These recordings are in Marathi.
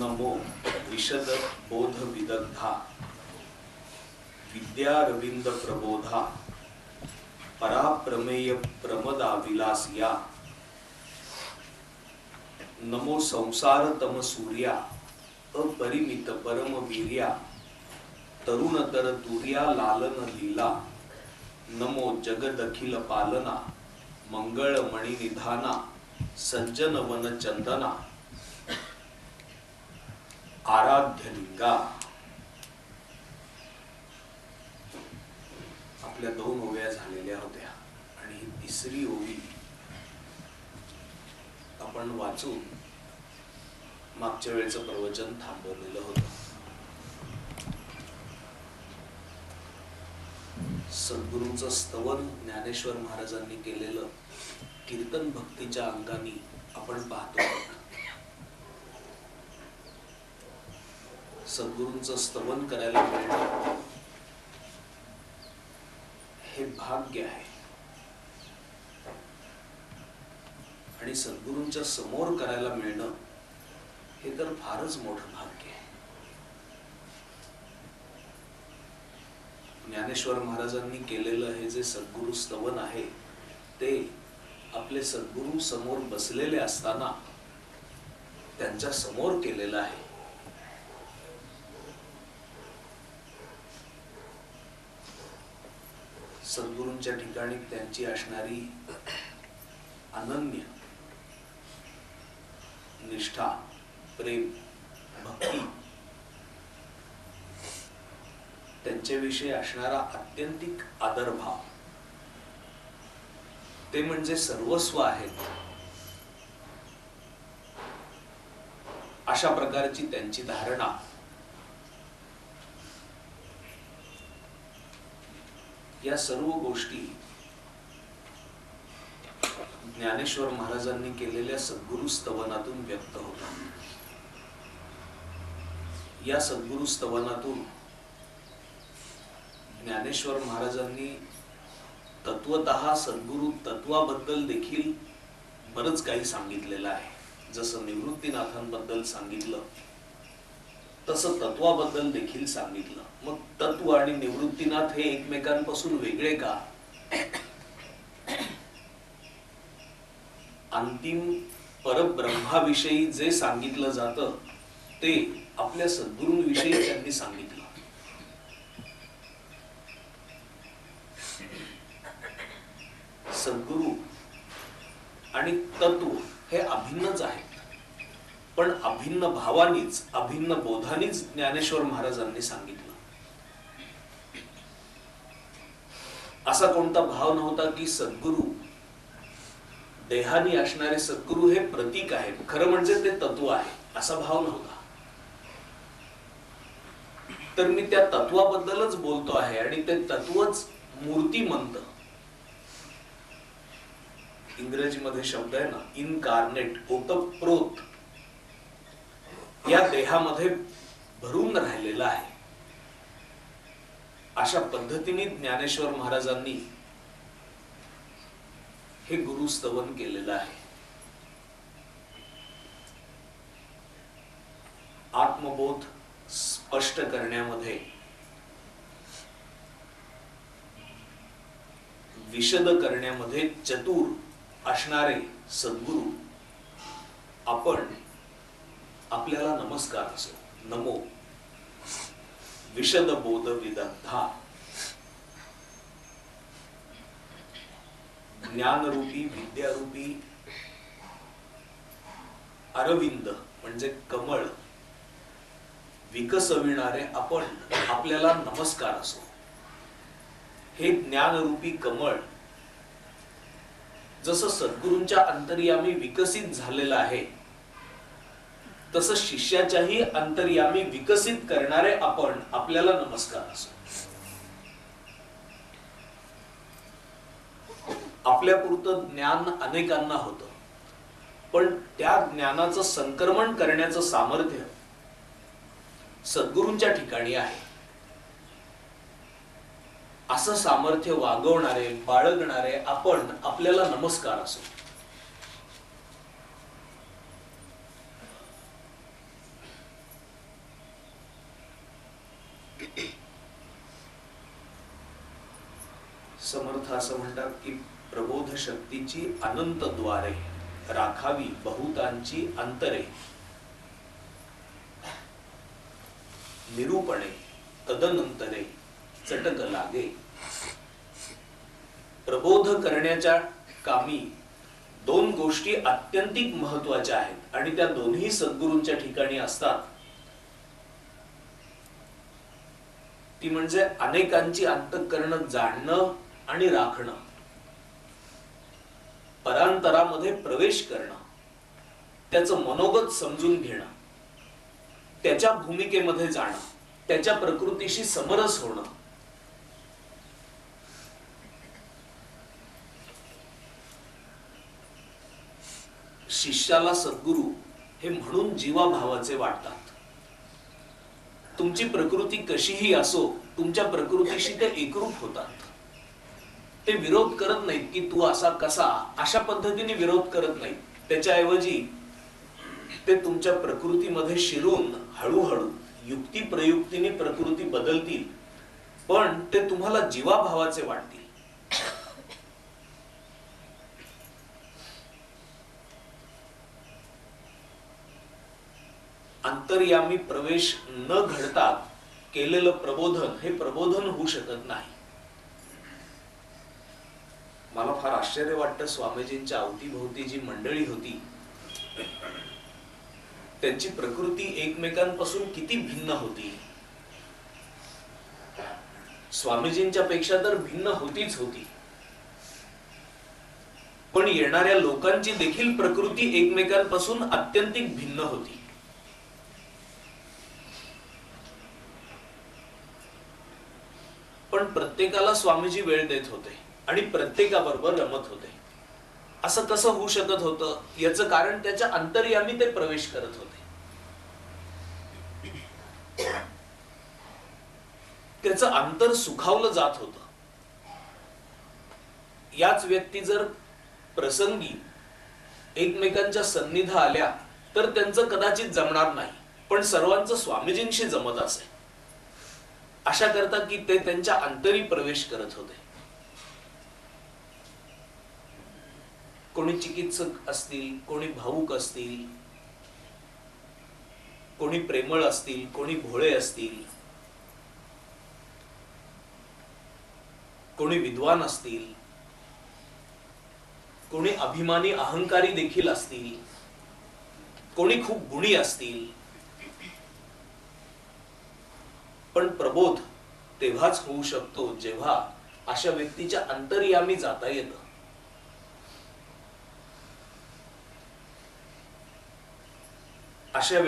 नमो विशद बोध विदग्धा विद्यारविंद प्रबोधा पराप्रमेय प्रमदा विलासिया नमो संसार तम सूर्या अपरिमित परम वीर्या तरुणतर तुर्या लालन लीला नमो जगदखिल पालना मंगळ मणि निधाना सज्जन वन चंदना आराध्य लिंगा. आपल्या 2 ओव्या झालेल्या होत्या आणि ही 3री ओवी आपण वाचून मागच्या वेळेचं प्रवचन थांबवलेलं होतं. सद्गुरूंचं स्तवन ज्ञानेश्वर महाराजांनी केलेलं कीर्तन भक्तीच्या अंगाने आपण पाहतो. सद्गुरूंचं स्तवन करायला मिळणं हे भाग्य आहे आणि सद्गुरूंच्या समोर करायला मिळणं हे तर फारच मोठं भाग्य आहे. ज्ञानेश्वर महाराजांनी केलेलं हे जे सद्गुरु स्तवन आहे ते आपले सद्गुरु समोर बसलेले असताना त्यांच्या समोर केलेलं आहे. सद्गुरूंच्या ठिकाणी त्यांची असणारी अनन्य निष्ठा, प्रेम, भक्ती, त्यांच्याविषयी असणारा आत्यंतिक आदरभाव ते म्हणजे सर्वस्व आहे. अशा प्रकारची त्यांची धारणा या सर्व गोष्टी ज्ञानेश्वर महाराजांनी केलेल्या सद्गुरु स्तवनातून व्यक्त होतात. या सद्गुरु स्तवनातून ज्ञानेश्वर महाराजांनी तत्वतः सद्गुरु तत्वाबद्दल देखील बरंच काही सांगितलेलं आहे. जसं निवृत्तीनाथांबद्दल सांगितलं तसं तत्वाबद्दल देखील सांगितलं. मग तत्व आणि निवृत्तीनाथ हे एकमेकांपासून वेगळे का? अंतिम परब्रह्माविषयी जे सांगितलं जातं ते आपल्या सद्गुरूंविषयी त्यांनी सांगितलं. सद्गुरु आणि तत्व हे अभिन्नच आहेत, पण अभिन्न भावानीच, अभिन्न बोधानीच ज्ञानेश्वर महाराजांनी सांगितलं. असा कोणता भाव नव्हता की सद्गुरु देहानी असणारे सद्गुरु हे प्रतीक आहे, खरं म्हणजे ते तत्व आहे, असा भाव नव्हता. तर मी त्या तत्वाबद्दलच बोलतो आहे आणि ते तत्वच मूर्तिमंत. इंग्रजीमध्ये शब्द आहे ना, इनकार्नेट, ओतप्रोत, या देहामध्ये भरून राहिलेला आहे. अशा पद्धतीने ज्ञानेश्वर महाराजांनी हे गुरुस्तवन केलेलं आहे. आत्मबोध स्पष्ट करण्यामध्ये, विशद करण्यामध्ये चतुर असणारे सद्गुरु आपण आपल्याला नमस्कार असो. नमो विशद बोध विदग्धा. ज्ञानरूपी, विद्यारूपी अरविंद म्हणजे कमळ विकसविणारे आपण आपल्याला नमस्कार असो. हे ज्ञानरूपी कमळ जसं सद्गुरूंच्या अंतर्यामी विकसित झालेलं आहे, तसं शिष्याच्याही अंतर्यामी विकसित करणारे आपण आपल्याला नमस्कार असो. आपल्यापुरतं ज्ञान अनेकांना होतं, पण त्या ज्ञानाचं संक्रमण करण्याचं सामर्थ्य सद्गुरूंच्या ठिकाणी आहे. असं सामर्थ्य वागवणारे, बाळगणारे आपण आपल्याला नमस्कार असो. समर्थ असं म्हणतात की प्रबोध शक्तीची अनंत द्वारे राखावी बहुतांची अंतरे, निरूपणे तदनंतरे चटक लागे. प्रबोध करण्याच्या कामी दोन गोष्टी अत्यंतिक महत्वाच्या आहेत आणि त्या दोन्ही सद्गुरूंच्या ठिकाणी असतात. ती म्हणजे अनेकांची अंतःकरण जाणणं आणि राखणं, परांतरामध्ये प्रवेश करणं, त्याचं मनोगत समजून घेणं, त्याच्या भूमिकेमध्ये जाणं, त्याच्या प्रकृतीशी समरस होणं. शिष्याला सद्गुरू हे म्हणून जीवाभावाचे वाटतात. तुमची प्रकृती कशीही असो, तुमच्या प्रकृतीशी ते एकरूप होतात. ते विरोध करत नाहीत की तू असा कसा, अशा पद्धतीने विरोध करत नाहीत. त्याच्याऐवजी ते तुमच्या प्रकृतीमध्ये शिरून हळूहळू युक्ती प्रयुक्तीने प्रकृती बदलतील, पण ते तुम्हाला जीवाभावाचे वाटतील. अंतर्यामी प्रवेश न घडता केलेलं प्रबोधन हे प्रबोधन होऊ शकत नाही. मला फार आश्चर्य वाटतं, स्वामीजींच्या अवतीभोवती जी मंडळी होती त्यांची प्रकृती एकमेकांपासून किती भिन्न होती. स्वामीजींच्या पेक्षा तर भिन्न होतीच होती, पण येणाऱ्या लोकांची देखील प्रकृती एकमेकांपासून अत्यंतिक भिन्न होती. पण प्रत्येकाला स्वामीजी वेळ देत होते आणि प्रत्येकाबरोबर रमत होते. असं कसं होऊ शकत होतं? याचं कारण त्याच्या अंतर्यामी ते प्रवेश करत होते. त्याचं अंतर सुखावलं जात होतं. याच व्यक्ती जर प्रसंगी एकमेकांच्या सन्निध आल्या तर त्यांचं कदाचित जमणार नाही, पण सर्वांचं स्वामीजींशी जमत असे. अशा करता की ते त्यांच्या अंतरी प्रवेश करत होते. कोणी चिकित्सक असतील, कोणी भावुक असतील, कोणी प्रेमळ असतील, कोणी भोळे असतील, कोणी विद्वान असतील, कोणी अभिमानी अहंकारी देखील असतील, कोणी खूप गुणी असतील. पण प्रबोध तेव्हाच होऊ शकतो जेव्हा अशा व्यक्तीच्या अंतर्यामी जाता येतं. अशा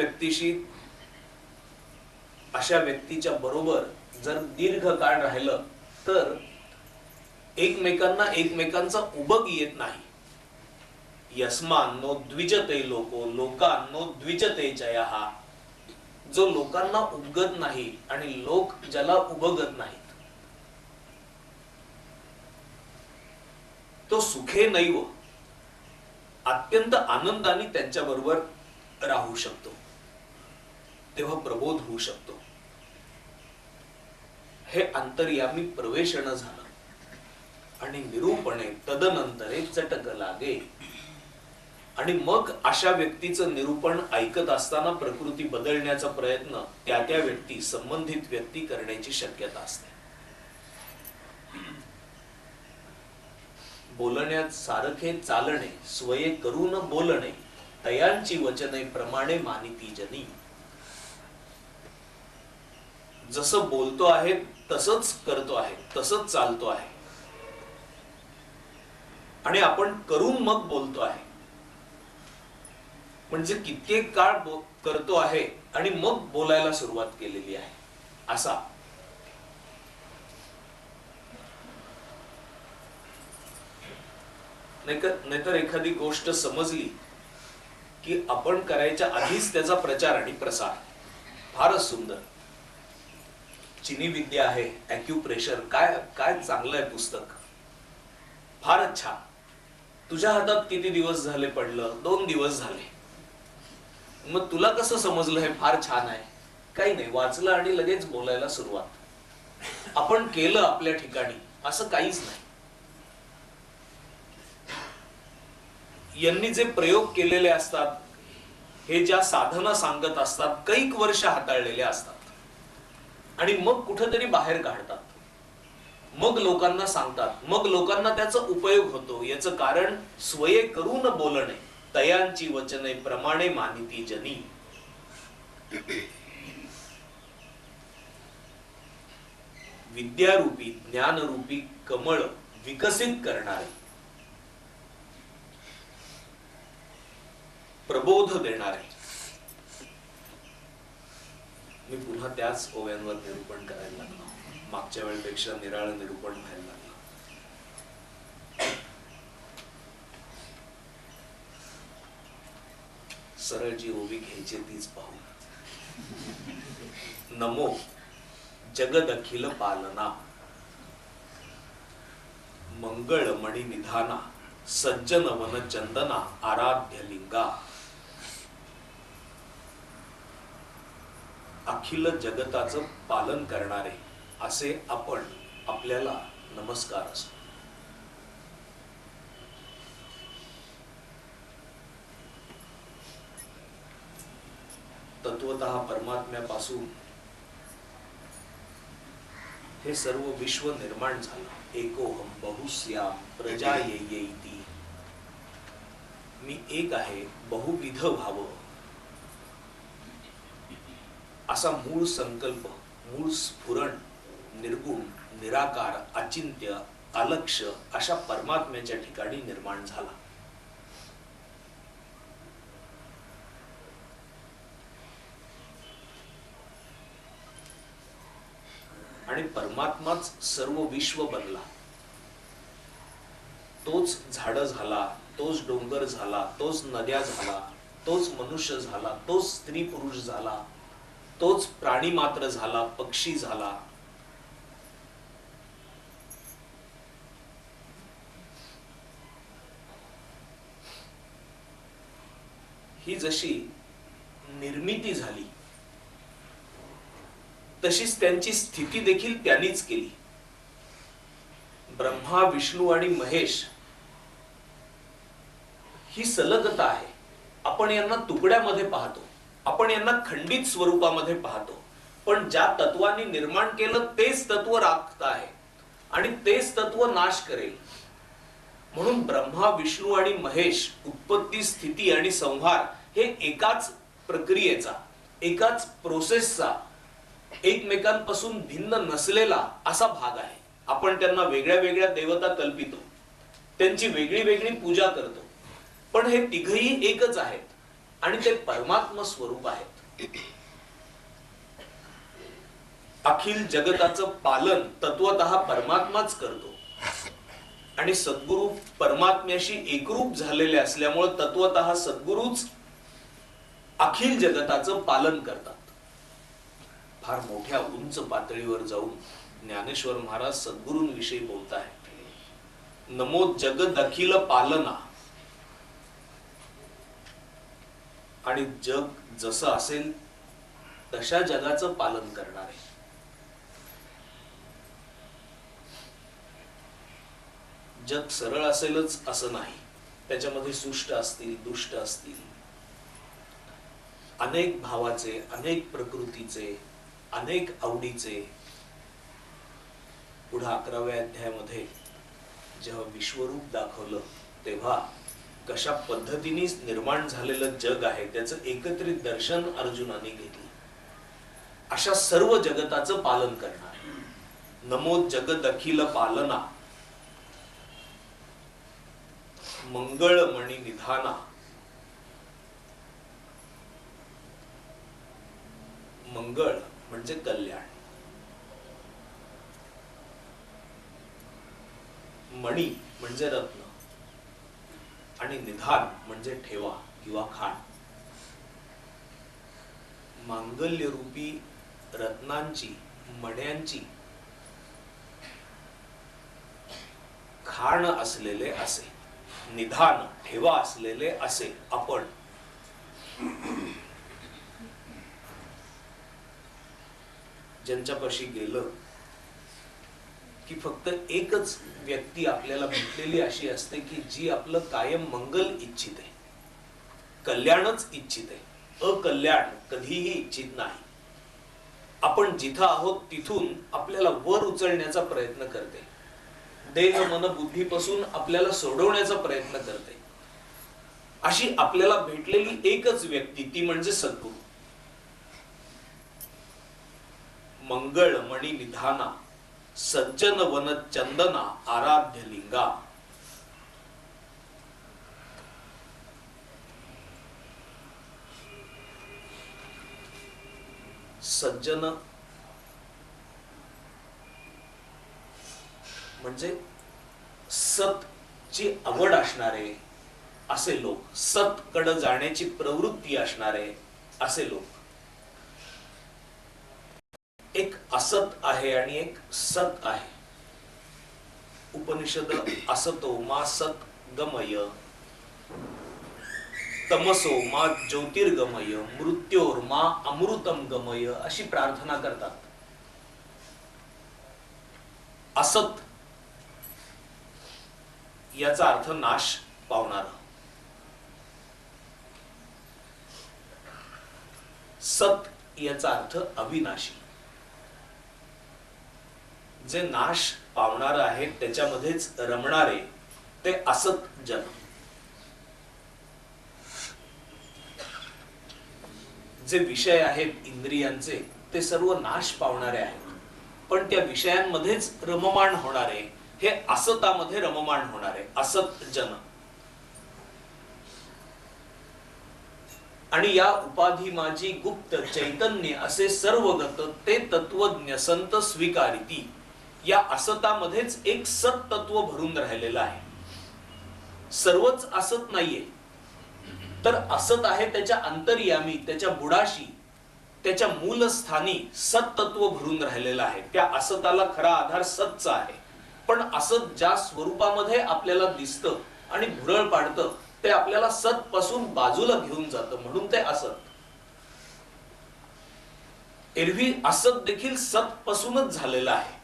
व्यक्तीच्या बरोबर जर दीर्घ काळ राहिलं तर एकमेकांना एकमेकांचा उबग येत नाही. यस्मान्नो द्विजते लोको लोकांनो द्विजते जयः. जो लोकांना उबगत नाही आणि लोक ज्याला उबगत नाहीत, तो सुखे नैव अत्यंत आनंदाने त्यांच्या बरोबर राहू शकतो. तेव्हा प्रबोध होऊ शकतो. हे अंतर्यामी प्रवेशण झालं आणि निरूपणे तदनंतरे चटक लागे. आणि मग अशा व्यक्तीचं निरूपण ऐकत असताना प्रकृती बदलण्याचा प्रयत्न त्या व्यक्ती, संबंधित व्यक्ती करण्याची शक्यता असते. बोलण्यात सारखे चालणे, स्वये करून बोलणे, तयांची वचने प्रमाणे मानिती जनी. जसं बोलतो आहे तसंच करतो आहे, तसंच चालतो आहे. आणि आपण करून मग बोलतो आहे. म्हणजे कित्येक काळ करतो आहे आणि मग बोलायला सुरुवात केलेली आहे असा. नाहीतर एखादी गोष्ट समजली की आपण करायच्या आधीच त्याचा प्रचार आणि प्रसार. फारच सुंदर चिनी विद्या आहे, ॲक्युप्रेशर. काय काय चांगलं आहे पुस्तक, फारच छान. तुझ्या हातात किती दिवस झाले पडलं? 2 दिवस झाले. मग तुला कसं समजलं हे फार छान आहे? काही नाही, वाचलं आणि लगेच बोलायला सुरुवात. आपण केलं आपल्या ठिकाणी असं काहीच नाही. यांनी जे प्रयोग केलेले असतात, हे ज्या साधना सांगत असतात, कैक वर्ष हाताळलेले असतात आणि मग कुठेतरी बाहेर काढतात, मग लोकांना सांगतात, मग लोकांना त्याचा उपयोग होतो. याचं कारण स्वये करून बोलणे, तयांची वचने प्रमाणे मानिती जनी. विद्यारूपी ज्ञानरूपी कमळ विकसित करणारे, प्रबोध देणारे. मी पुन्हा त्याच ओव्यांवर निरूपण करायला लागलो. मागच्या वेळेपेक्षा निराळं निरूपण व्हायला लागलं. सरळ जी ओवी घ्यायची तीच पाहू. नमो जगद अखिल पालना, मंगळ मणि निधाना, सज्जन वन चंदना, आराध्य लिंगा. अखिल जगताचं पालन करणारे असे आपण आपल्याला नमस्कार असो. तत्वतः परमात्म्यापासून हे सर्व विश्व निर्माण झालं. एकोहम बहुस्याम प्रजायेयेति. मी एक आहे, बहुविध व्हावं असा मूळ संकल्प, मूळ स्फुरण निर्गुण, निराकार, अचिंत्य, अलक्ष अशा परमात्म्याच्या ठिकाणी निर्माण झाला. आणि परमात्माच सर्व विश्व बनला. तोच झाड झाला, तोच डोंगर झाला, तोच नद्या झाला, तोच मनुष्य झाला, तोच स्त्री पुरुष झाला, तोच प्राणी मात्र झाला, पक्षी झाला. ही जशी निर्मिती झाली तशीच त्यांची स्थिती देखील त्यांनीच केली. ब्रह्मा, विष्णू आणि महेश ही सलगता आहे. आपण यांना तुकड्यामध्ये पाहतो, आपण यांना खंडित स्वरूपामध्ये पाहतो, पण ज्या तत्वांनी निर्माण केलं तेच तत्व राखत आहे आणि तेच तत्व नाश करेल. म्हणून ब्रह्मा, विष्णू आणि महेश, उत्पत्ती, स्थिती आणि संहार हे एकाच प्रक्रियेचा, एकाच प्रोसेसचा, एकमेकांपासून भिन्न नसलेला असा भाग आहे. आपण त्यांना वेगळ्या वेगळ्या देवता कल्पितो, त्यांची वेगळी वेगळी पूजा करतो, पण हे तिघही एकच आहेत आणि ते परमात्मा स्वरूप आहेत. अखिल जगताचं पालन तत्वतः परमात्माच करतो आणि सद्गुरु परमात्म्याशी एकरूप झालेले असल्यामुळे तत्वतः सद्गुरूच अखिल जगताचं पालन करतात. फार मोठ्या उंच पातळीवर जाऊन ज्ञानेश्वर महाराज सद्गुरूंविषयी बोलतायत. नमो जगद अखिल पालना. आणि जग जसं असेल तशा जगाचं पालन करणारे. जग सरळ असेलच असं नाही, त्याच्यामध्ये सुष्ट असतील, दुष्ट असतील, अनेक भावाचे, अनेक प्रकृतीचे, अनेक आवडीचे. पुढे 11व्या अध्यायामध्ये जेव्हा विश्वरूप दाखवलं तेव्हा कशा पद्धतीने निर्माण झालेलं जग आहे त्याचं एकत्रित दर्शन अर्जुनाने घेतलं. अशा सर्व जगताचं पालन करणार. नमो जगद अखिल पालना, मंगळमणी निधाना. मंगळ म्हणजे कल्याण, मणी म्हणजे रत्न, आणि निधान म्हणजे ठेवा किंवा खाण. मांगल्य रूपी रत्नांची, मण्यांची खाण असलेले असे, निधान ठेवा असलेले असे आपण. ज्यांच्यापाशी गेलं की फक्त एकच व्यक्ती आपल्याला भेटलेली अशी असते की जी आपलं कायम मंगल इच्छिते, कल्याणच इच्छिते, अकल्याण कधीही इच्छित नाही. आपण जिथं आहोत तिथून आपल्याला वर उचलण्याचा प्रयत्न करते, देह मन बुद्धीपासून आपल्याला सोडवण्याचा प्रयत्न करते. अशी आपल्याला भेटलेली एकच व्यक्ती ती म्हणजे सद्गुरू. मंगळ मणी निधाना, सज्जन वन चंदना, आराध्य लिंगा. सज्जन म्हणजे सतची आवड असणारे असे लोक, सतकडे जाण्याची प्रवृत्ती असणारे असे लोक. एक असत आहे आणि एक सत आहे. उपनिषद असतो मा सत गमय, तमसो मा ज्योतिर्गमय, मृत्योर मा अमृतम गमय अशी प्रार्थना करतात. असत याचा अर्थ नाश पावणार, सत याचा अर्थ अविनाशी. जे नाश पावणार आहे त्याच्यामध्येच रमणारे ते असत जन. जे विषय आहेत इंद्रियांचे ते सर्व नाश पावणारे आहेत, पण त्या विषयांमध्येच रममाण होणारे हे असतामध्ये रममाण होणारे असत जन. आणि या उपाधी माझी गुप्त चैतन्य असे सर्वगत ते तत्वज्ञ संत स्वीकारिती. या असतामध्येच एक सत तत्व भरून राहिलेलं आहे. सर्वच असत नाहीये, तर असत आहे त्याच्या अंतर्यामी, त्याच्या बुडाशी, त्याच्या मूलस्थानी सत तत्व भरून राहिलेलं आहे. त्या असताला खरा आधार सतचा आहे, पण असत ज्या स्वरूपामध्ये आपल्याला दिसतं आणि भुरळ पाडतं ते आपल्याला सत पासून बाजूला घेऊन जातं, म्हणून ते असत. एरवी असत देखील सत पासूनच झालेलं आहे,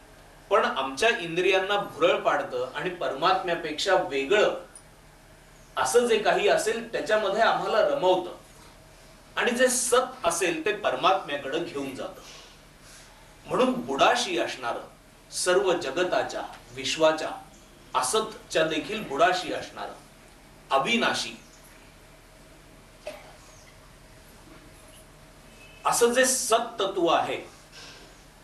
पण आमच्या इंद्रियांना भुरळ पाडतं आणि परमात्म्यापेक्षा वेगळं असं जे काही असेल त्याच्यामध्ये आम्हाला रमवतं, आणि जे सत असेल ते परमात्म्याकडे घेऊन जातं. म्हणून बुडाशी असणार सर्व जगताच्या विश्वाच्या असतच्या देखील बुडाशी असणार अविनाशी असं जे सत तत्व आहे,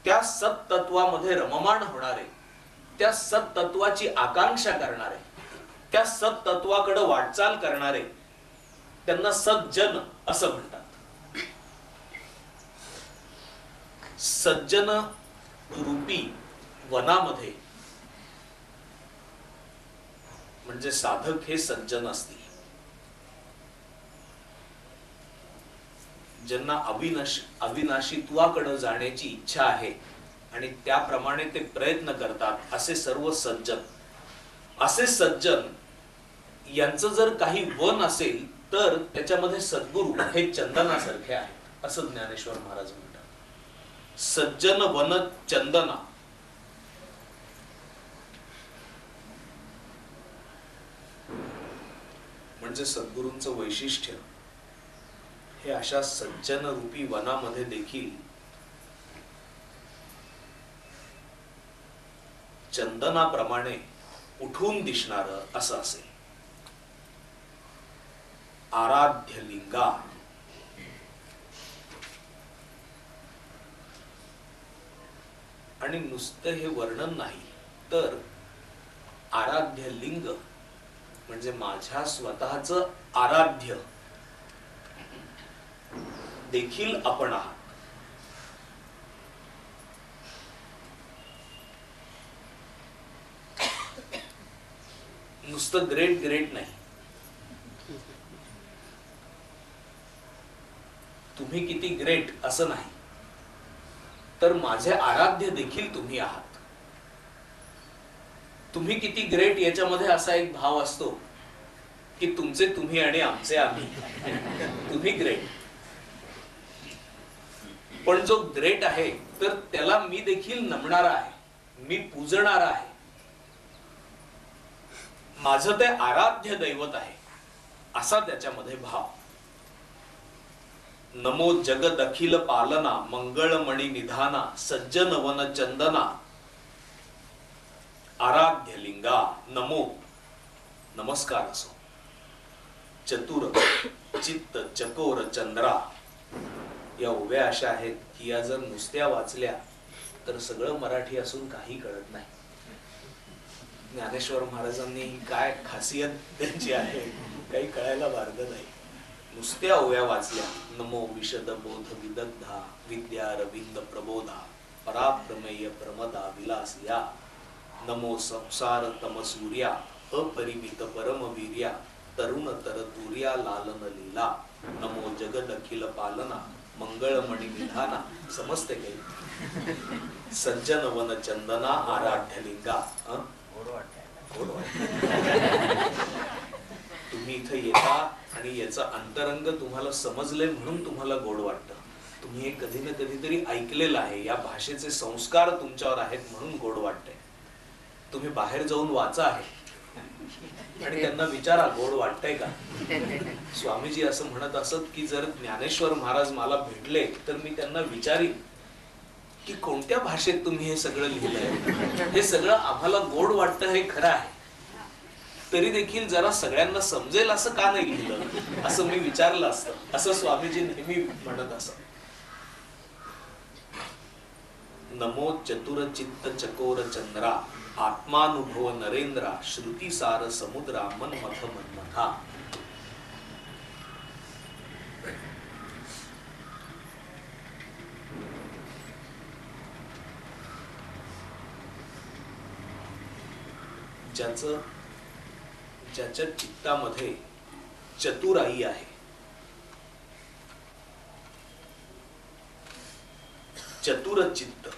त्या सत तत्वामध्ये रममाण होणारे, त्या सत तत्वाची आकांक्षा करणारे, त्या सत तत्वाकडे वाटचाल करणारे त्यांना सज्जन असं म्हणतात. सज्जन रूपी वनामध्ये म्हणजे साधक हे सज्जन असतील, ज्यांना अविनाशीत्वाकडे जाण्याची इच्छा आहे आणि त्याप्रमाणे ते प्रयत्न करतात असे सर्व सज्जन. असे सज्जन यांचं जर काही वन असेल तर त्याच्यामध्ये सद्गुरू हे चंदनासारखे आहेत असं ज्ञानेश्वर महाराज म्हणतात. सज्जन वन चंदना. म्हणजे सद्गुरूंचं वैशिष्ट्य हे अशा सज्जन रूपी वनामध्ये देखील चंदनाप्रमाणे उठून दिसणार असं असेल. आराध्य लिंगा. आणि नुसतं हे वर्णन नाही तर आराध्य लिंग म्हणजे माझ्या स्वतःचं आराध्य देखील आपण आहात. नुसतं ग्रेट ग्रेट नाही, तुम्ही किती ग्रेट असं नाही, तर माझे आराध्य देखील तुम्ही आहात. तुम्ही किती ग्रेट याच्यामध्ये असा एक भाव असतो की तुमचे तुम्ही आणि आमचे आम्ही. तुम्ही ग्रेट, पण जो ग्रेट आहे तर त्याला मी देखील नमणारा आहे, मी पूजणारा आहे. माझं ते आराध्य दैवत आहे असा त्याच्यामध्ये भाव. नमो जगद अखिल पालना मंगळमणी निधाना सज्जन वन चंदना आराध्य लिंगा नमो. नमस्कार असो. चतुर चित्त चकोर चंद्रा या उभ्या अशा आहेत की या जर नुसत्या वाचल्या तर सगळं मराठी असून काही कळत नाही. ज्ञानेश्वर महाराजांनी काय खासियत त्यांची आहे काही कळायला मार्ग नाही. नुसत्या ओव्या वाचल्या. नमो विशद बोध विदग्धा विद्या रविंद प्रबोधा पराप्रमेय प्रमदा विलास या नमो संसार तम सूर्या अपरिमित परमवीर्या तरुण तर तुर्या लालन लीला नमो जगद अखिल पालना मंगळमणी विधाना. समजते काही? सज्जन वन चंदना आराध्य लिंगा. तुम्ही इथं येता आणि याचा अंतरंग तुम्हाला समजले म्हणून तुम्हाला गोड वाटतं. तुम्ही हे कधी ना कधीतरी ऐकलेलं आहे, या भाषेचे संस्कार तुमच्यावर आहेत म्हणून गोड वाटतंय. तुम्ही बाहेर जाऊन वाचा आहे आणि त्यांना विचारा गोड वाटतंय का. स्वामीजी असं म्हणत असत की जर ज्ञानेश्वर महाराज मला भेटले तर मी त्यांना विचारीन की कोणत्या भाषेत तुम्ही हे सगळं लिहिलंय. हे सगळं आम्हाला गोड वाटतं हे खरं आहे, तरी देखील जरा सगळ्यांना समजेल असं का नाही लिहिलं असं मी विचारलं असतं, असं स्वामीजी नेहमी म्हणत असत. नमो चतुर चित्त चकोर चंद्रा आत्मानुभव नरेंद्रा श्रुतिसार समुद्रा मनमथ मनमथा. ज्याच्या चित्तामध्ये चतुराई आहे, चतुर चित्त,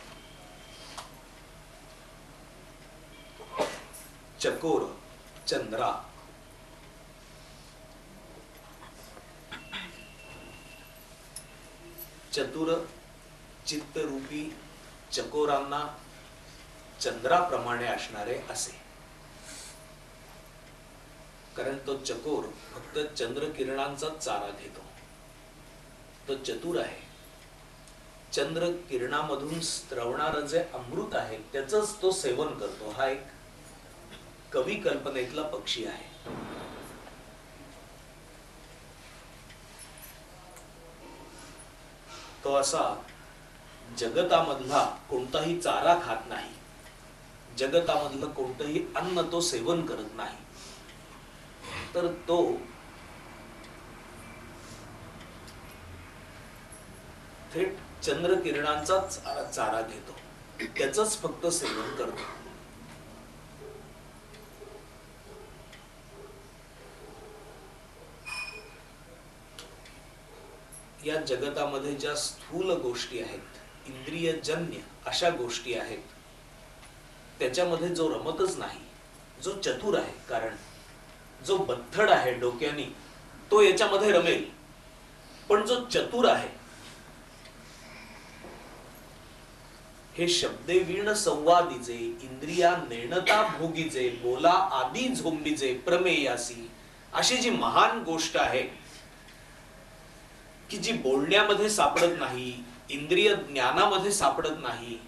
चकोर चंद्रा, चतुर चित्त रूपी चकोरांना चंद्राप्रमाणे असणारे असे. कारण तो चकोर फक्त चंद्र किरणांचा चारा घेतो. तो चतुर आहे. चंद्र किरणामधून स्त्रवणारं जे अमृत आहे त्याचंच तो सेवन करतो. हा एक कवी कल्पनेतला पक्षी आहे. तो असा जगतामधला कोणताही चारा खात नाही, जगतामधलं कोणतंही अन्न तो सेवन करत नाही, तर तो थेट चंद्र किरणांचा चारा घेतो, त्याचंच फक्त सेवन करतो. या जगतामध्ये ज्या स्थूल गोष्टी आहेत, इंद्रियजन्य अशा गोष्टी आहेत, त्याच्यामध्ये जो रमतच नाही, जो चतुर आहे, कारण जो बद्धड आहे डोक्यानी तो याच्यामध्ये रमेल, पण जो चतुर आहे हे शब्दे वीण संवादीचे इंद्रिया नेणता भोगीचे बोला आदी झोंबीचे प्रमेयासी अशी जी महान गोष्ट आहे की जी बोलण्यामध्ये सापडत नाही, इंद्रिय ज्ञानामध्ये सापडत नाही,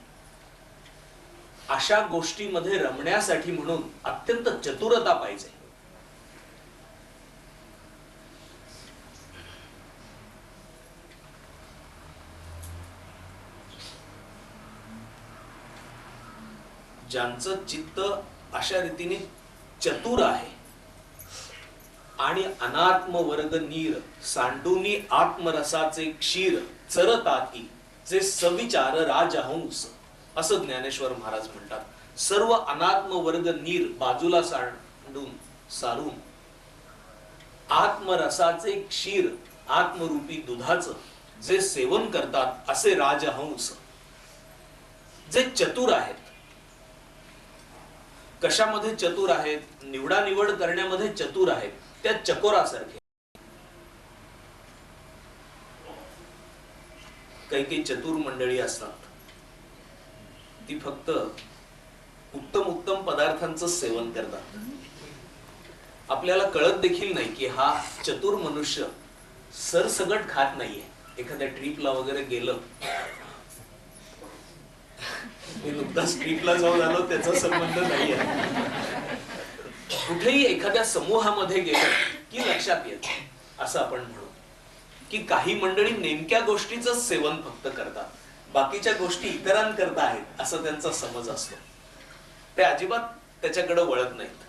अशा गोष्टीमध्ये रमण्यासाठी म्हणून अत्यंत चतुरता पाहिजे. ज्यांचं चित्त अशा रीतीने चतुर आहे आणि अनात्म वर्ग नीर सांडूनी आत्मरसाचे क्षीर चरताती जे सविचार राजहंस, असं ज्ञानेश्वर महाराज म्हणतात. सर्व अनात्म वर्ग नीर बाजूला सांडून सारून आत्मरसाचे क्षीर आत्मरूपी दुधाचं जे सेवन करतात असे राजहंस जे चतुर आहेत. कशामध्ये चतुर आहेत? निवडानिवड करण्यामध्ये चतुर आहेत. त्या चकोरासारखे. काही काही चतुर मंडळी असतात, ती फक्त उत्तम उत्तम पदार्थांचं सेवन करतात. आपल्याला कळत देखील नाही की हा चतुर मनुष्य सरसगट खात नाहीये. एखाद्या ट्रिपला वगैरे गेलं, मी नुकताच ट्रिपला जाऊन आलो, त्याचा संबंध नाहीये. कुठेही एखाद्या समूहामध्ये गेलं की लक्षात येतं, असं आपण म्हणू की काही मंडळी नेमक्या गोष्टीचं सेवन फक्त करतात, बाकीच्या गोष्टी इतरांकरता आहेत असं त्यांचा समज असतो. ते अजिबात त्याच्याकडे वळत नाहीत.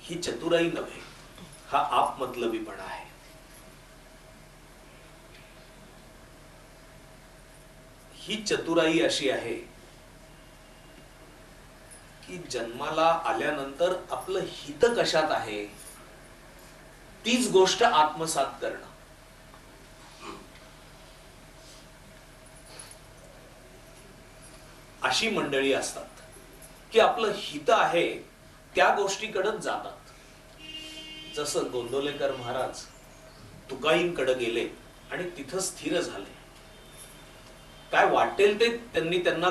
ही चतुराई नव्हे, हा आपमतलबीपणा आहे. ही चतुराई अशी आहे की जन्माला आल्यानंतर आपलं हित कशात आहे तीच गोष्ट आत्मसात करणं. अशी मंडळी असतात की आपलं हित आहे त्या गोष्टीकडे जातात. जसं गोंदवलेकर महाराज तुकाईंकडे गेले आणि तिथं स्थिर झाले. काय वाटेल ते त्यांना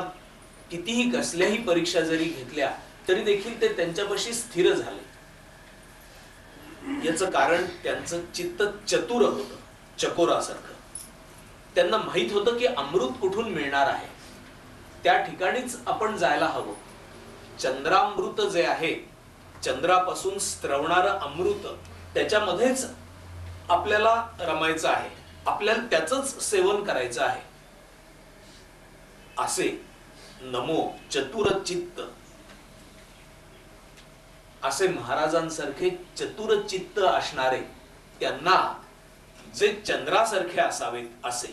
कितीही कसल्याही परीक्षा जरी घेतल्या तरी देखील ते त्यांच्यापाशी स्थिर झाले. याचं कारण त्यांचं चित्त चतुर होतं, चकोरासारखं. त्यांना माहित होतं की अमृत कुठून मिळणार आहे, त्या ठिकाणीच आपण जायला हवं. चंद्रामृत जे आहे, चंद्रापासून स्त्रवणारं अमृत, त्याच्यामध्येच आपल्याला रमायचं आहे, आपल्याला त्याचंच सेवन करायचं आहे. असे नमो चतुर चित्त, असे महाराजांसारखे चतुर चित्त असणारे त्यांना जे चंद्रासारखे असावेत असे,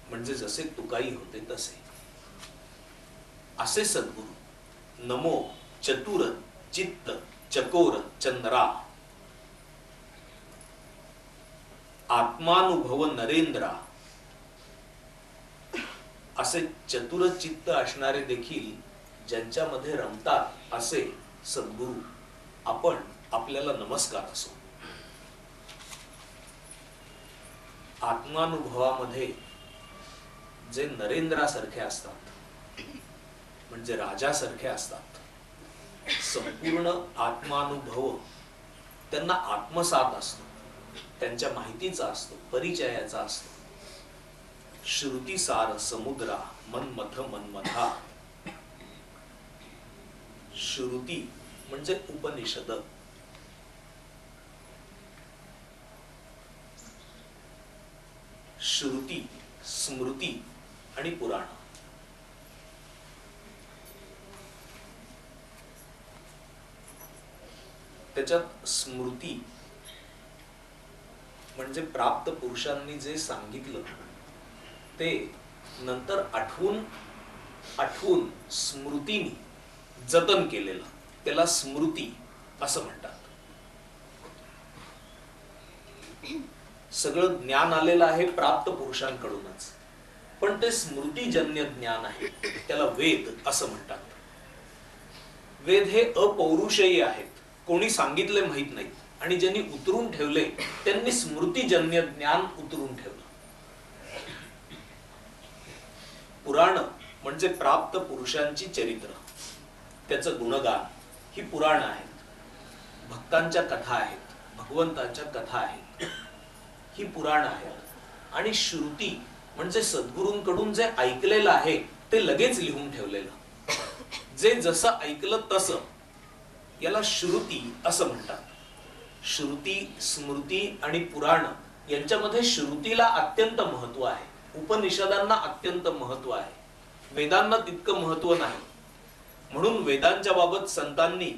म्हणजे जसे तुकाई होते तसे, असे सद्गुरु नमो चतुर चित्त चकोर चंद्रा आत्मानुभव नरेंद्रा, असे चतुर चित्त असणारे देखील ज्यांच्यामध्ये रमतात असे सद्गुरु आपण आपल्याला नमस्कार असो. आत्मानुभवामध्ये जे नरेंद्रासारखे असतात, म्हणजे राजासारखे असतात, संपूर्ण आत्मानुभव त्यांना आत्मसात असतो, त्यांच्या माहितीचा असतो, परिचयाचा असतो. श्रुतिसार समुद्रा मनमथ मनमथा. श्रुती म्हणजे उपनिषद, श्रुती स्मृती आणि पुराण. त्याच्यात स्मृती म्हणजे प्राप्त पुरुषांनी जे सांगितलं ते नंतर आठवून स्मृतीनी जतन केलेलं, त्याला स्मृती असं म्हणतात. सगळं ज्ञान आलेलं आहे प्राप्त पुरुषांकडूनच, पण ते स्मृतीजन्य ज्ञान आहे, त्याला वेद असं म्हणतात. वेद हे अपौरुषेय आहेत, कोणी सांगितले माहित नाही, आणि ज्यांनी उतरून ठेवले त्यांनी स्मृतीजन्य ज्ञान उतरून ठेवलं. पुराण म्हणजे प्राप्त पुरुषांची चरित्र, त्याचं गुणगान, ही पुराण आहेत. भक्तांच्या कथा आहेत, भगवंताच्या कथा आहेत, ही पुराण आहेत. आणि श्रुती म्हणजे सद्गुरूंकडून जे ऐकलेलं आहे ते लगेच लिहून ठेवलेलं, जे जसं ऐकलं तसं, याला श्रुती असं म्हणतात. श्रुती, स्मृती आणि पुराण यांच्यामध्ये श्रुतीला अत्यंत महत्व आहे, उपनिषदांना अत्यंत महत्व आहे, वेदांना तितकं महत्व नाही. म्हणून वेदांच्या बाबत संतांनी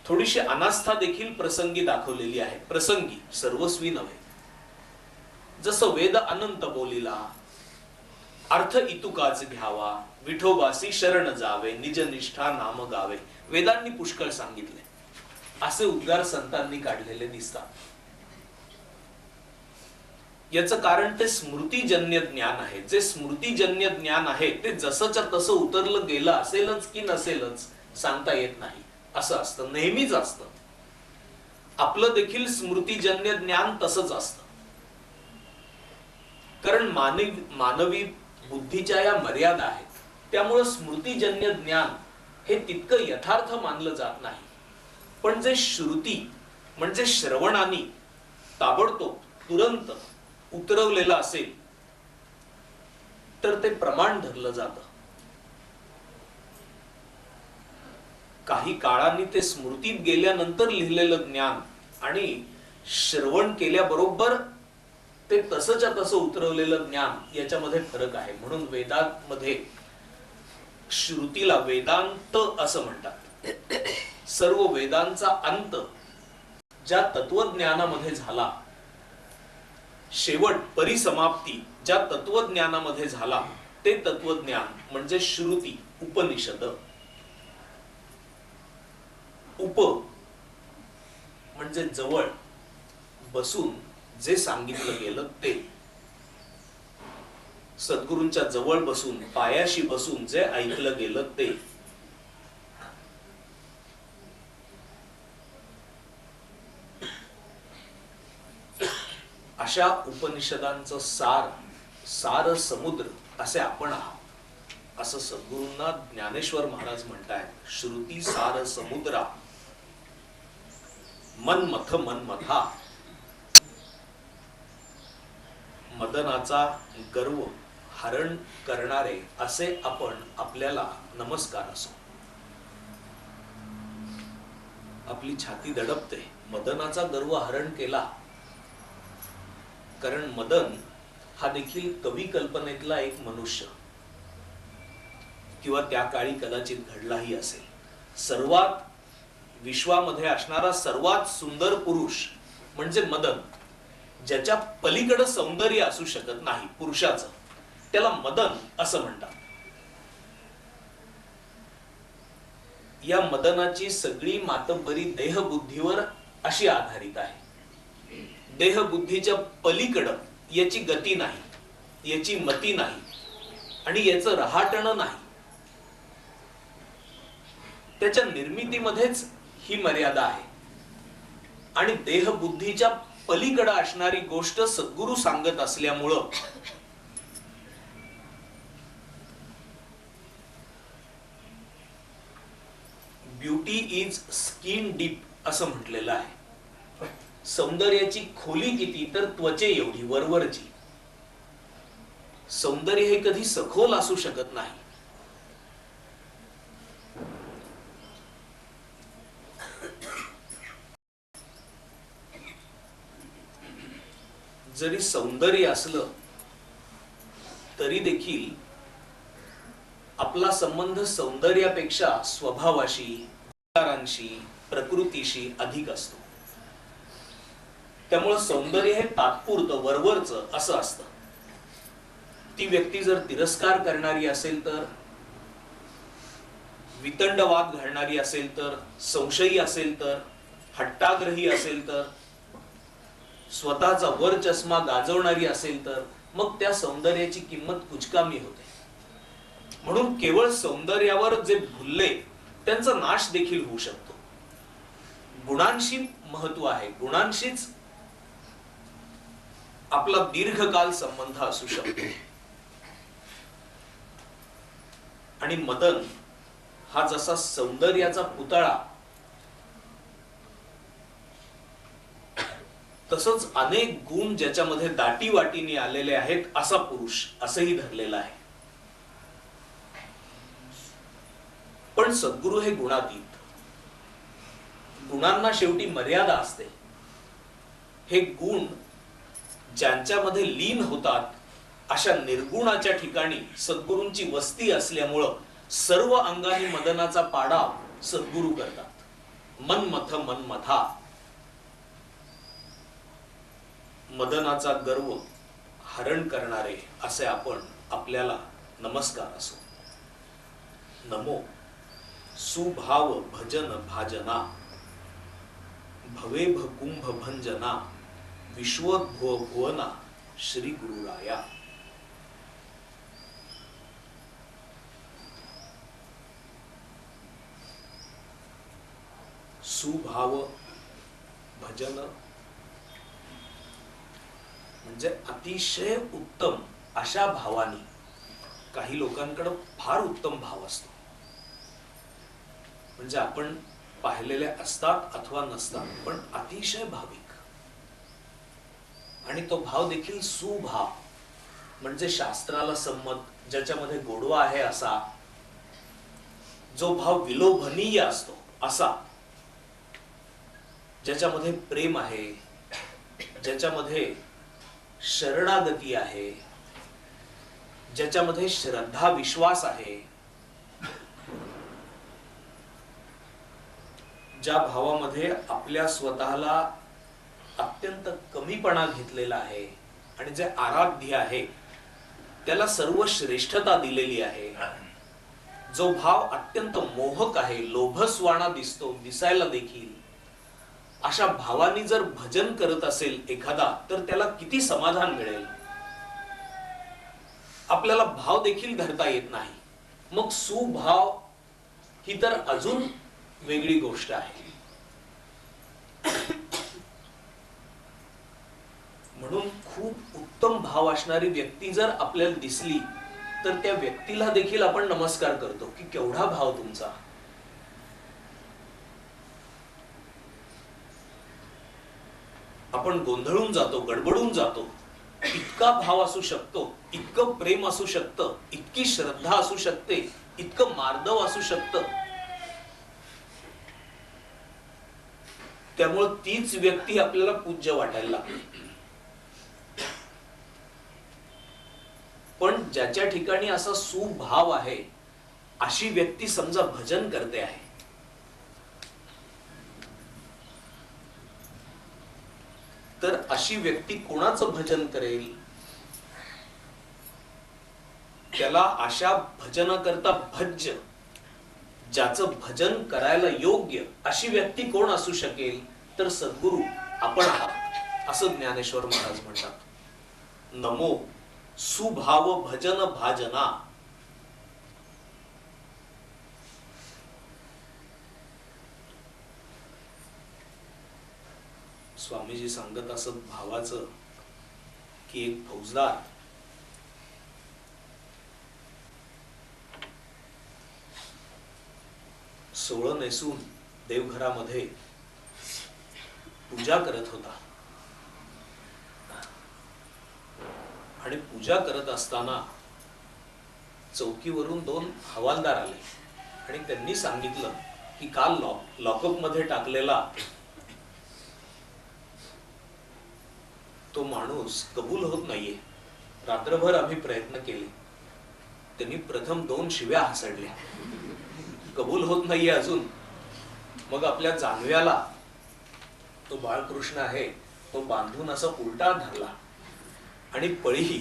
थोडीशी अनास्था देखील प्रसंगी दाखवलेली आहे. प्रसंगी, सर्वस्वी नव्हे. जसं वेद अनंत बोलिला, अर्थ इतुकाच घ्यावा, विठोबासी शरण जावे, निज निष्ठा नाम गावे, वेदांनी पुष्कळ सांगितले. असे उद्गार संतांनी काढलेले दिसतात. याचं कारण ते स्मृतीजन्य ज्ञान आहे. जे स्मृतीजन्य ज्ञान आहे ते जसंच्या तसं उतरलं गेलं असेलच की नसेलच सांगता येत नाही. असं असतं, नेहमीच असतं. आपलं देखील स्मृतीजन्य ज्ञान तसंच असतं. कारण मानवी बुद्धीच्या या मर्यादा आहेत. त्यामुळे स्मृतीजन्य ज्ञान हे तितकं यथार्थ मानलं जात नाही. पण जे श्रुती म्हणजे श्रवणाने ताबडतोब तुरंत उतरवलेलं असेल तर ते प्रमाण धरलं जातं. काही काळांनी ते स्मृतीत गेल्यानंतर लिहिलेलं ज्ञान आणि श्रवण केल्याबरोबर ते तसंच्या तसं उतरवलेलं ज्ञान याच्यामध्ये फरक आहे. म्हणून वेदांमध्ये श्रुतीला वेदांत असं म्हणतात. सर्व वेदांचा अंत ज्या तत्वज्ञानामध्ये झाला, शेवट परिसमाप्ती ज्या तत्वज्ञानामध्ये झाला, ते तत्वज्ञान म्हणजे श्रुती, उपनिषद. उप म्हणजे जवळ बसून जे सांगितलं गेलं ते. सद्गुरूंच्या जवळ बसून, पायाशी बसून जे ऐकलं गेलं ते. अशा उपनिषदांचं सार समुद्र असे आपण आहात, असं सद्गुरूंना ज्ञानेश्वर महाराज म्हणतायत. श्रुती सार समुद्रा, मनमथ मनमथा. मदनाचा गर्व हरण करणारे असे आपण आपल्याला नमस्कार असो. आपली छाती दडपते. मदनाचा गर्व हरण केला, कारण मदन हा देखील कवी कल्पनेतला एक मनुष्य किंवा त्या काळी कदाचित घडलाही असेल. सर्वात विश्वामध्ये असणारा सर्वात सुंदर पुरुष म्हणजे मदन. ज्याच्या पलीकडे सौंदर्य असू शकत नाही पुरुषाचं, त्याला मदन असं म्हणतात. या मदनाची सगळी मातब्बरी देहबुद्धीवर अशी आधारित आहे. देहबुद्धीच्या पलीकडं याची गती नाही, याची मती नाही आणि याचं रहाटणं नाही. त्याच्या निर्मितीमध्येच ही मर्यादा आहे. आणि देहबुद्धीच्या पलीकडं असणारी गोष्ट सद्गुरू सांगत असल्यामुळं ब्युटी इज स्किन डीप असं म्हटलेलं आहे. सौंदर्याची खोली किती तर त्वचे एवढी, वरवरची. सौंदर्य हे कधी सखोल असू शकत नाही. जरी सौंदर्य असलं तरी देखील आपला संबंध सौंदर्यापेक्षा स्वभावाशी, विचारांशी, प्रकृतीशी अधिक असतो. त्यामुळे सौंदर्य हे तात्पुरतं, वरवरचं असं असतं. ती व्यक्ती जर तिरस्कार करणारी असेल तर, वितंडवाद घालणारी असेल तर, संशयी असेल तर, हट्टाग्रही असेल तर, स्वतःचा वर चष्मा गाजवणारी असेल तर, मग त्या सौंदर्याची किंमत कुचकामी होते. म्हणून केवळ सौंदर्यावर जे भुलले त्यांचा नाश देखील होऊ शकतो. गुणांशी महत्व आहे, गुणांशीच आपला दीर्घकाल संबंध असू शकतो. आणि मदन हा जसा सौंदर्याचा पुतळा, तसंच अनेक गुण ज्याच्यामध्ये दाटी वाटीने आलेले आहेत असा पुरुष असंही धरलेला आहे. पण सद्गुरू हे गुणातीत. गुणांना शेवटी मर्यादा असते. हे गुण ज्यांच्यामध्ये लीन होतात अशा निर्गुणाच्या ठिकाणी सद्गुरूंची वस्ती असल्यामुळं सर्व अंगाने मदनाचा पाडा सद्गुरू करतात. मनमथ मनमथा, मदनाचा गर्व हरण करणारे असे आपण आपल्याला नमस्कार असो. नमो सुभाव भजन भाजना, भवेभ कुंभ भंजना, विश्वोद्भव भुवना श्री गुरुराया. सुभाव भजन म्हणजे अतिशय उत्तम अशा भावाने. काही लोकांकडे फार उत्तम भाव असतो, म्हणजे आपण पाहिलेले असतात अथवा नसतात, पण अतिशय भाविक. आणि तो भाव देखील सुभाव म्हणजे शास्त्राला संमत, ज्याच्यामध्ये गोडवा आहे असा, जो भाव विलोभनीय असतो असा, ज्याच्यामध्ये प्रेम आहे, ज्याच्यामध्ये शरणागती आहे, ज्याच्यामध्ये श्रद्धा विश्वास आहे, ज्या भावामध्ये आपल्या स्वतःला अत्यंत कमीपणा घेतलेला आहे आणि जे आराध्य आहे त्याला सर्व श्रेष्ठता दिलेली आहे, जो भाव अत्यंत मोहक आहे, लोभसवाणा दिसतो दिसायला देखील, अशा भावानी जर भजन करत असेल एखादा तर त्याला किती समाधान मिळेल. आपल्याला भाव देखील धरता येत नाही, मग सुभाव ही तर अजून वेगळी गोष्ट आहे. म्हणून खूप उत्तम भाव असणारी व्यक्ती जर आपल्याला दिसली तर त्या व्यक्तीला देखील आपण नमस्कार करतो की केवढा भाव तुमचा. आपण गोंधळून जातो, गडबडून जातो. इतका भाव असू शकतो, इतकं प्रेम असू शकतं, इतकी श्रद्धा असू शकते, इतकं मार्दव असू शकतं. त्यामुळे तीच व्यक्ती आपल्याला पूज्य वाटायला लागते. पण ज्याच्या ठिकाणी असा सुभाव आहे अशी व्यक्ती समजा भजन करते आहे, तर अशी व्यक्ती कोणाचं भजन करेल? त्याला अशा भजनाकरता भज्य, ज्याचं भजन करायला योग्य अशी व्यक्ती कोण असू शकेल? तर सद्गुरू आपण आहात असं ज्ञानेश्वर महाराज म्हणतात. नमो सुभाव भजन भाजना. स्वामीजी सांगत असत भावाचं की एक फौजदार सोळं नेसून देवघरामध्ये पूजा करत होता. आणि पूजा करत असताना चौकीवरून 2 हवालदार आले आणि त्यांनी सांगितलं की काल लॉकअप मध्ये टाकलेला तो माणूस कबूल होत नाहीये. रात्रभर आम्ही प्रयत्न केले. त्यांनी प्रथम 2 शिव्या हासडल्या, कबूल होत नाहीये अजून. मग आपल्या जानव्याला तो बाळकृष्ण आहे तो बांधून असा उलटा धरला आणि पळी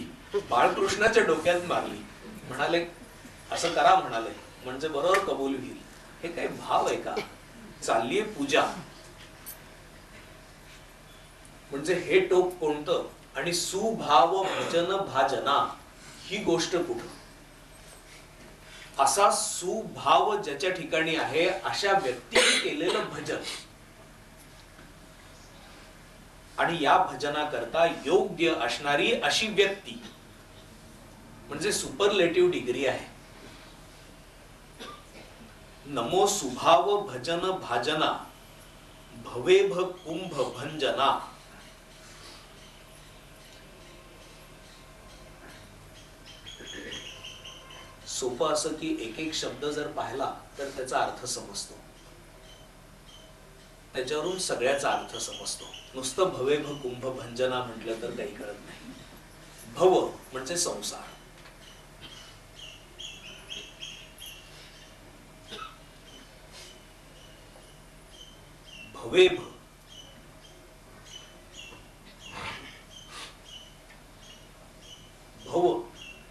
बाळकृष्णाच्या डोक्यात मारली. म्हणाले असं करा, म्हणाले म्हणजे बरोबर कबूल होईल. हे काही भाव आहे का? चाललीये पूजा म्हणजे हे टोक कोणतं? आणि सुभाव भजन भाजना ही गोष्ट कुठं? असा सुभाव ज्याच्या ठिकाणी आहे अशा व्यक्तीने केलेलं भजन आणि या भजनाकरता योग्य असणारी अशी व्यक्ती म्हणजे सुपरलेटिव्ह डिग्री आहे. नमो सुभाव भजन भाजना, भवेभ कुंभ भंजना. सोपं असं की एक एक शब्द जर पाहिला तर त्याचा अर्थ समजतो. त्याच्यावरून सगळ्याचा अर्थ समजतो. नुसतं भवेभ कुंभ भंजना म्हटलं तर काही कळत नाही. भव म्हणजे संसार, भवेभ भव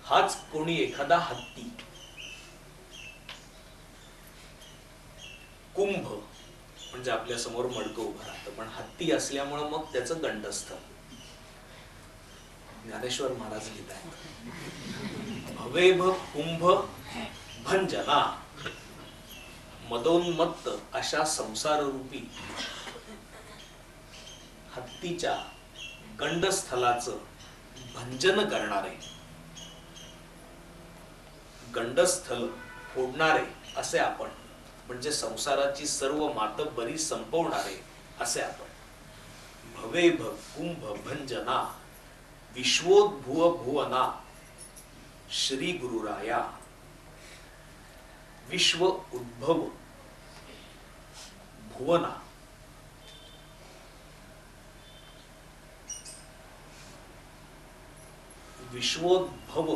हाच कोणी एखादा हत्ती, कुंभ म्हणजे आपल्या समोर मडकं उभं राहतं, पण हत्ती असल्यामुळे मग त्याचं गंडस्थ. ज्ञानेश्वर महाराज लिहित आहेत, भवेभ कुंभ भंजना, मदोन्मत्त अशा संसार रूपी हत्तीच्या गंडस्थलाचं भंजन करणारे, गंडस्थल फोडणारे असे आपण, म्हणजे संसाराची सर्व मातब्बरी संपवणारे असे आपण. भवेभ कुंभ भंजना विश्वोद्भुव भुवना श्री गुरुराया. विश्व उद्भव भुवना, विश्वोद्भव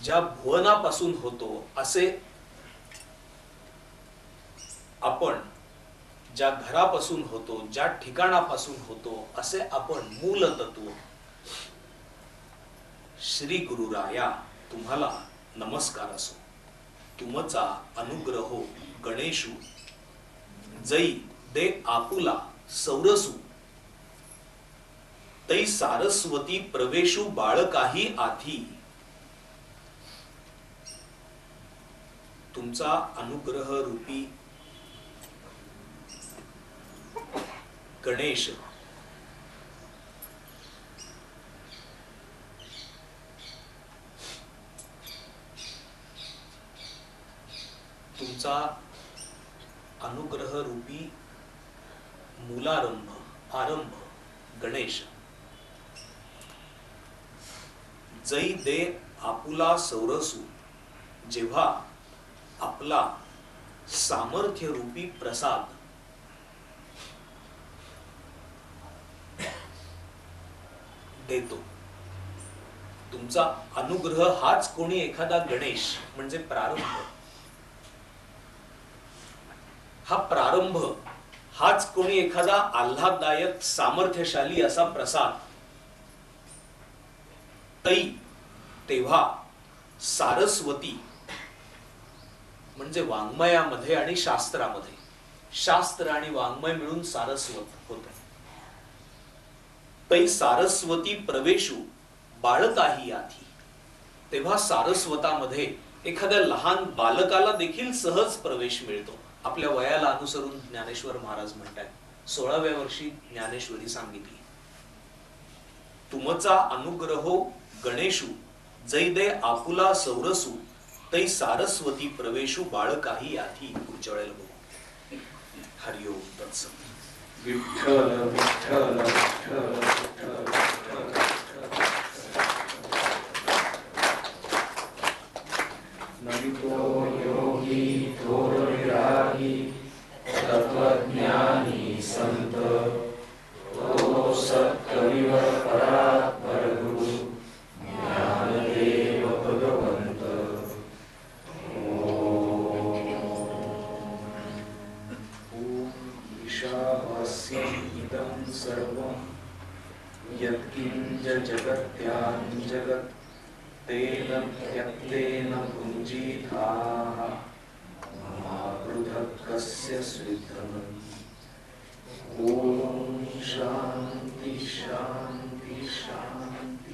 ज्या भुवनापासून होतो असे आपण, ज्या घरापासून होतो, ज्या ठिकाणापासून होतो असे आपण मूल तत्व. श्री गुरुराया तुम्हाला नमस्कार असो. तुमचा अनुग्रहो गणेशू जै दे आपुला सौरसू, तै सारस्वती प्रवेशू बाळकाही आधी. तुमचा अनुग्रह रूपी गणेश तुमचा अनुग्रह रूपी मूलारंभ, आरंभ गणेश जै दे आपुला सौरसू, जेव्हा आपला सामर्थ्य रूपी प्रसाद देतो. तुमचा अनुग्रह हाच कोणी एखादा गणेश म्हणजे प्रारंभ. हा प्रारंभ हाच कोणी एखादा आल्हाददायक सामर्थ्यशाली असा प्रसाद. तै तेव्हा सारस्वती म्हणजे वाङ्मयामध्ये आणि शास्त्रामध्ये, शास्त्र आणि वाङ्मय मिळून सारस्वत होत. तै सारस्वती प्रवेशू बाळकाही आधी. तेव्हा सारस्वतामध्ये एखाद्या लहान बालकाला देखील सहज प्रवेश मिळतो. आपल्या वयाला अनुसरून ज्ञानेश्वर महाराज म्हणतात, 16व्या वर्षी ज्ञानेश्वरी सांगितली. तुमचा अनुग्रहो गणेशू जै दे आपुला सौरसू, तै सारस्वती प्रवेशू बाळकाही आधी. पुढच्या वेळेला बघू. हरिओम तत्सत. विठ्ठल विठ्ठल विठ्ठल. नमितो योगी थोर विरागी तत्वज्ञानी संत, तो सत्कविवर परात्पर गुरु ज्ञानदेव भगवंत. इदं सर्वं यत्किंच जगत्यां जगत् तेन त्यक्तेन भुञ्जीथाः मा पृथक् कस्य स्विद्धम्. ॐ शान्ति शान्ति शान्ति.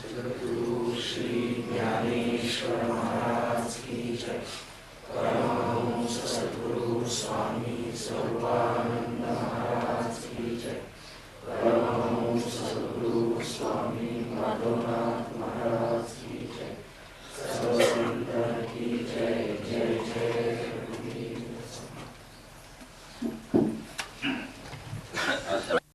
जगद्गुरु श्री ज्ञानेश्वर महाराज की जय. परमहंस सद्गुरु स्वामी सर्वानंद महाराज की जय. परमहंस सद्गुरु स्वामी माधवनाथ